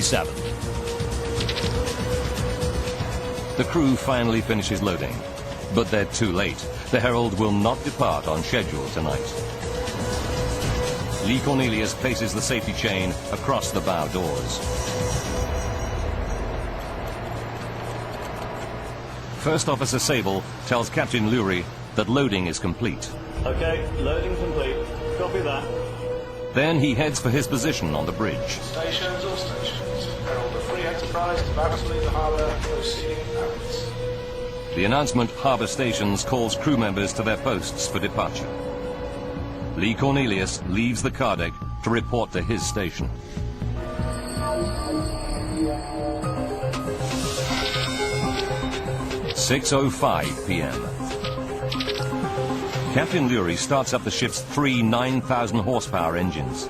7. The crew finally finishes loading, but they're too late. The Herald will not depart on schedule tonight. Lee Cornelius places the safety chain across the bow doors. First Officer Sable tells Captain Lurie that loading is complete. Okay, loading complete. Copy that. Then he heads for his position on the bridge. Stations, all stations. Herald, a free enterprise, about to leave the harbour, proceeding outwards. The announcement Harbour Stations calls crew members to their posts for departure. Lee Cornelius leaves the car deck to report to his station. "6:05 p.m. Captain Lurie starts up the ship's 3 9,000 horsepower engines.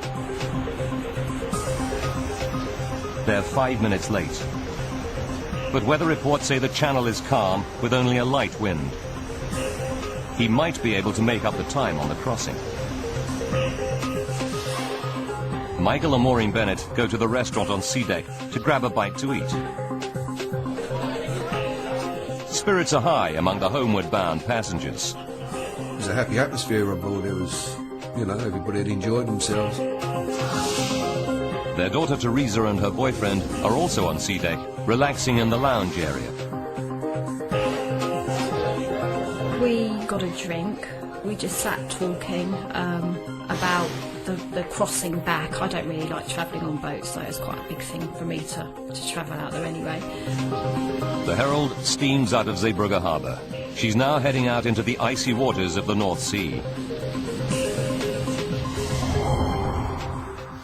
They're 5 minutes late. But weather reports say the channel is calm with only a light wind. He might be able to make up the time on the crossing. Michael and Maureen Bennett go to the restaurant on sea deck to grab a bite to eat. Spirits are high among the homeward bound passengers. It was a happy atmosphere on board. It was, everybody had enjoyed themselves. Their daughter Teresa and her boyfriend are also on sea deck, relaxing in the lounge area. We got a drink. We just sat talking about the crossing back. I don't really like travelling on boats, so it's quite a big thing for me to travel out there anyway. The Herald steams out of Zeebrugge Harbour. She's now heading out into the icy waters of the North Sea.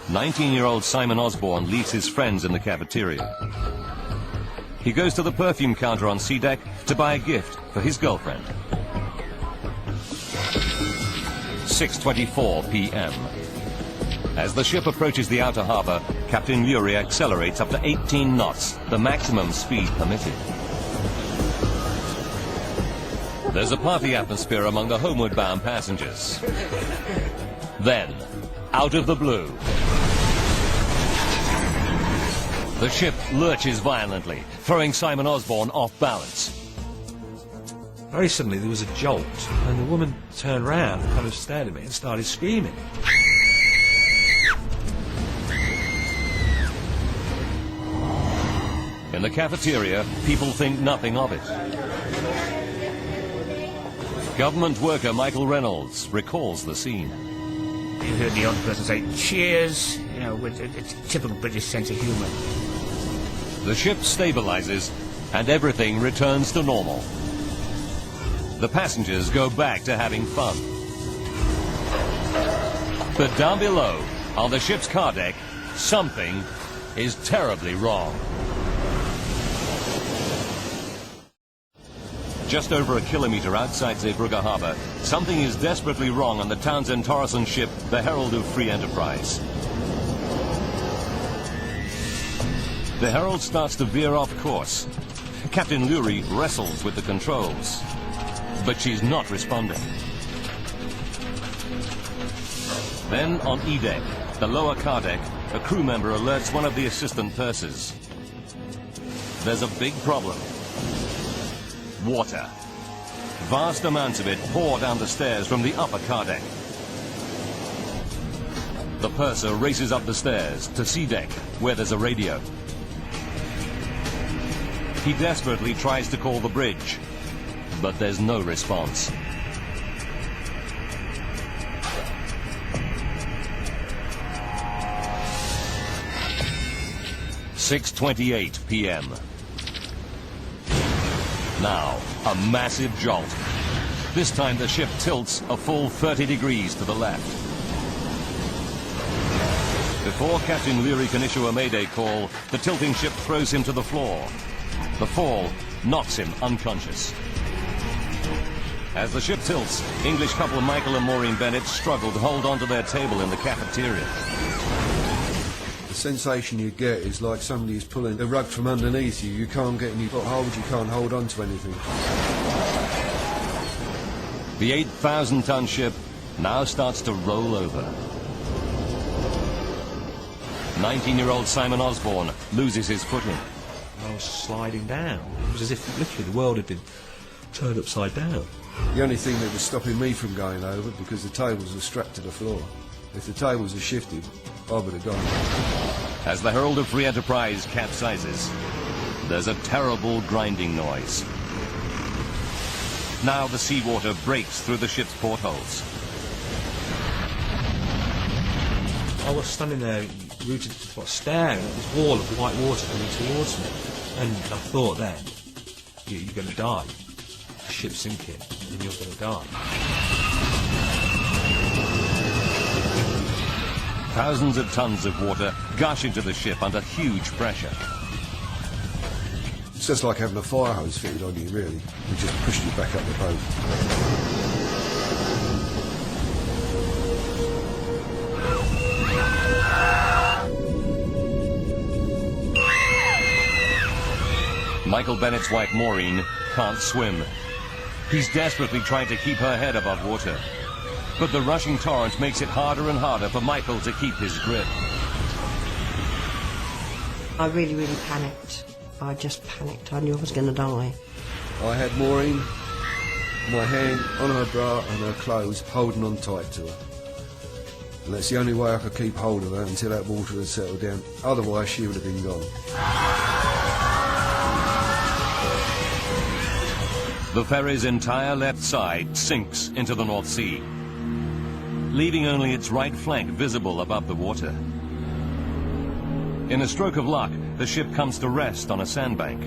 19-year-old Simon Osborne leaves his friends in the cafeteria. He goes to the perfume counter on sea deck to buy a gift for his girlfriend. 6:24 p.m. As the ship approaches the outer harbour, Captain Lurie accelerates up to 18 knots, the maximum speed permitted. There's a party atmosphere among the homeward-bound passengers. Then, out of the blue, the ship lurches violently, throwing Simon Osborne off balance. Very suddenly there was a jolt, and the woman turned round and kind of stared at me and started screaming. In the cafeteria, people think nothing of it. Government worker Michael Reynolds recalls the scene. You heard the odd person say, "Cheers," with a typical British sense of humour. The ship stabilizes, and everything returns to normal. The passengers go back to having fun. But down below, on the ship's car deck, something is terribly wrong. Just over a kilometre outside Zeebrugge Harbour, something is desperately wrong on the Townsend Torreson ship, the Herald of Free Enterprise. The Herald starts to veer off course. Captain Lurie wrestles with the controls, but she's not responding. Then on E-deck, the lower car deck, a crew member alerts one of the assistant pursers. There's a big problem. Water. Vast amounts of it pour down the stairs from the upper car deck. The purser races up the stairs to sea deck, where there's a radio. He desperately tries to call the bridge, but there's no response. "6:28 p.m. Now, a massive jolt. This time the ship tilts a full 30 degrees to the left. Before Captain Lurie can issue a mayday call, the tilting ship throws him to the floor. The fall knocks him unconscious. As the ship tilts, English couple Michael and Maureen Bennett struggle to hold onto their table in the cafeteria. The sensation you get is like somebody's pulling the rug from underneath you. You can't get any hold, you can't hold on to anything. The 8,000-ton ship now starts to roll over. 19-year-old Simon Osborne loses his footing. I was sliding down. It was as if literally the world had been turned upside down. The only thing that was stopping me from going over, because the tables were strapped to the floor. If the tables had shifted, I would have gone. As the Herald of Free Enterprise capsizes, there's a terrible grinding noise. Now the seawater breaks through the ship's portholes. I was standing there, rooted to the spot, staring at this wall of white water coming towards me. And I thought then, you're going to die. The ship's sinking, and you're going to die. Thousands of tons of water gush into the ship under huge pressure. It's just like having a fire hose fitted on you, really. It just pushed you back up the boat. Michael Bennett's wife Maureen can't swim. He's desperately trying to keep her head above water. But the rushing torrent makes it harder and harder for Michael to keep his grip. I really, really panicked. I just panicked. I knew I was going to die. I had Maureen, my hand on her bra and her clothes, holding on tight to her. And that's the only way I could keep hold of her until that water had settled down. Otherwise, she would have been gone. The ferry's entire left side sinks into the North Sea, leaving only its right flank visible above the water. In a stroke of luck, the ship comes to rest on a sandbank.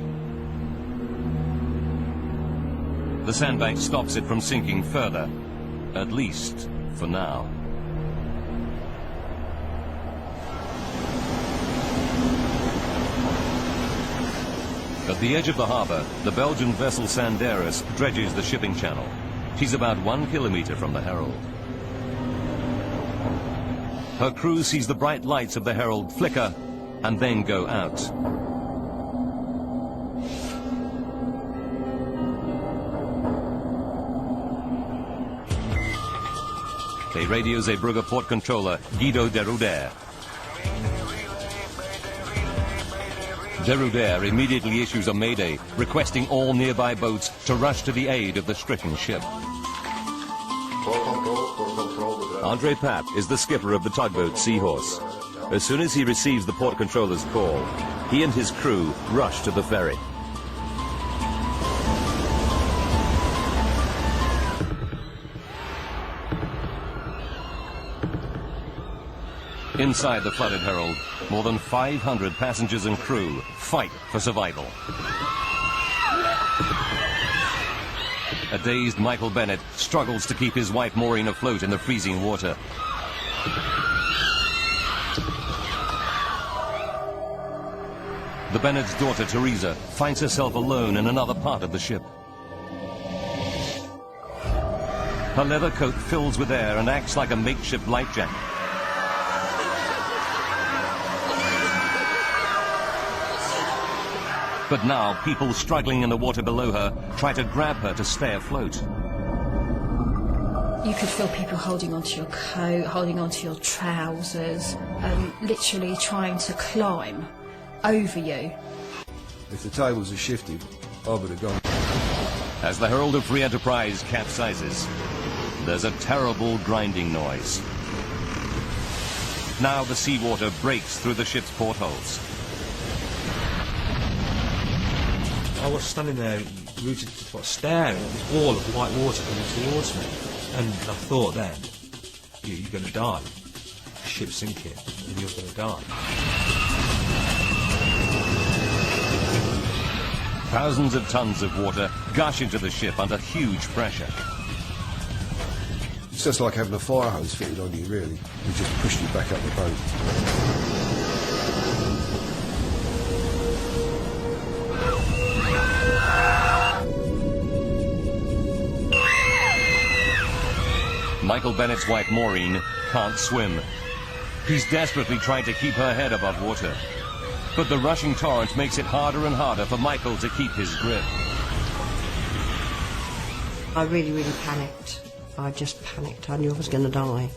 The sandbank stops it from sinking further, at least for now. At the edge of the harbour, the Belgian vessel Sanderis dredges the shipping channel. She's about 1 kilometre from the Herald. Her crew sees the bright lights of the Herald flicker and then go out. They radio Zeebrugge port controller Guido de Ruder. De Ruder immediately issues a mayday, requesting all nearby boats to rush to the aid of the stricken ship. Andre Papp is the skipper of the tugboat Seahorse. As soon as he receives the port controller's call, he and his crew rush to the ferry. Inside the flooded Herald, more than 500 passengers and crew fight for survival. A dazed Michael Bennett struggles to keep his wife Maureen afloat in the freezing water. The Bennett's daughter Teresa finds herself alone in another part of the ship. Her leather coat fills with air and acts like a makeshift life jacket. But now, people struggling in the water below her try to grab her to stay afloat. You could feel people holding onto your coat, holding onto your trousers, literally trying to climb over you. If the tables had shifted, I would have gone. As the Herald of Free Enterprise capsizes, there's a terrible grinding noise. Now the seawater breaks through the ship's portholes. I was standing there, rooted to the spot, staring at this wall of white water coming towards me. And I thought then, you're going to die. The ship's sinking, and you're going to die. Thousands of tons of water gush into the ship under huge pressure. It's just like having a fire hose fitted on you, really. It just pushed you back up the boat. Michael Bennett's wife Maureen can't swim. He's desperately trying to keep her head above water. But the rushing torrent makes it harder and harder for Michael to keep his grip. I really, really panicked. I just panicked. I knew I was going to die.